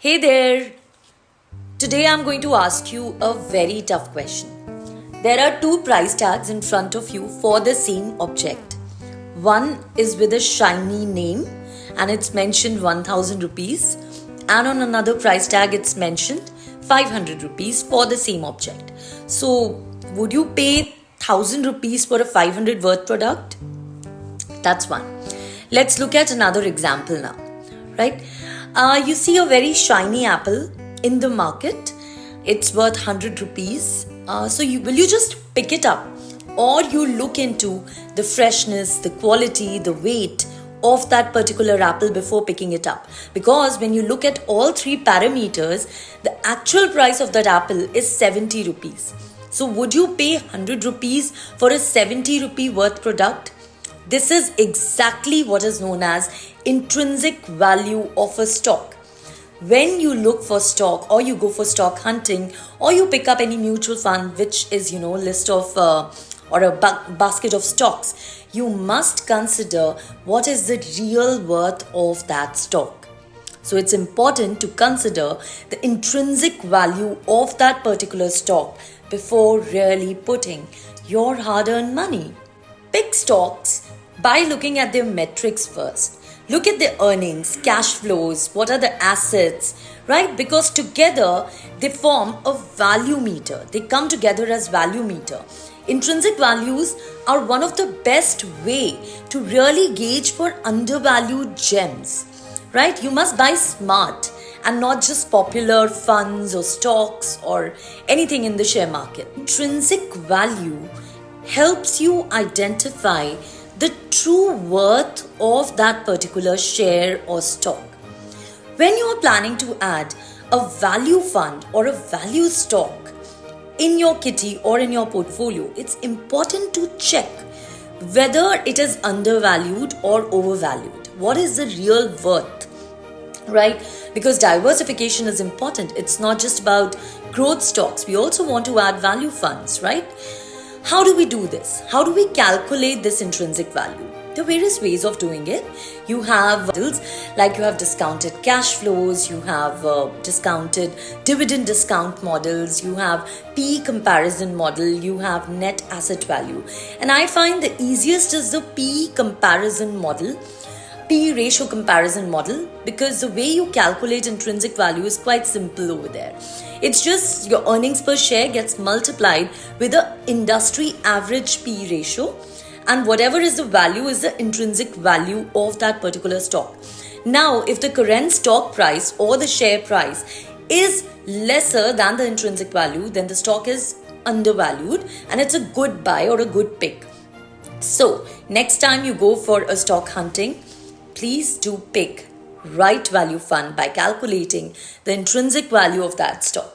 Hey there! Today I'm going to ask you a very tough question. There are two price tags in front of you for the same object. One is with a shiny name and it's mentioned 1000 rupees, and on another price tag it's mentioned 500 rupees for the same object. So, would you pay 1000 rupees for a 500 worth product? That's one. Let's look at another example now, right? You see a very shiny apple in the market. It's worth 100 rupees. Will you just pick it up, or you look into the freshness, the quality, the weight of that particular apple before picking it up? Because when you look at all three parameters, the actual price of that apple is 70 rupees. So would you pay 100 rupees for a 70 rupee worth product? This is exactly what is known as intrinsic value of a stock. When you look for stock, or you go for stock hunting, or you pick up any mutual fund which is list of or a basket of stocks, you must consider what is the real worth of that stock. So it's important to consider the intrinsic value of that particular stock before really putting your hard-earned money. Pick stocks by looking at their metrics first. Look at their earnings, cash flows, what are the assets, right? Because together they form a value meter. They come together as value meter. Intrinsic values are one of the best way to really gauge for undervalued gems, right? You must buy smart and not just popular funds or stocks or anything in the share market. Intrinsic value helps you identify the true worth of that particular share or stock. When you are planning to add a value fund or a value stock in your kitty or in your portfolio, it's important to check whether it is undervalued or overvalued. What is the real worth, right? Because diversification is important. It's not just about growth stocks. We also want to add value funds, right? How do we do this? How do we calculate this intrinsic value? There are various ways of doing it. You have models like you have discounted cash flows, you have discounted dividend discount models, you have P comparison model, you have net asset value. And I find the easiest is the P comparison model, P ratio comparison model, because the way you calculate intrinsic value is quite simple over there. It's just your earnings per share gets multiplied with the industry average P ratio, and whatever is the value is the intrinsic value of that particular stock. Now, if the current stock price or the share price is lesser than the intrinsic value, then the stock is undervalued and it's a good buy or a good pick. So, next time you go for a stock hunting, please do pick right value fund by calculating the intrinsic value of that stock.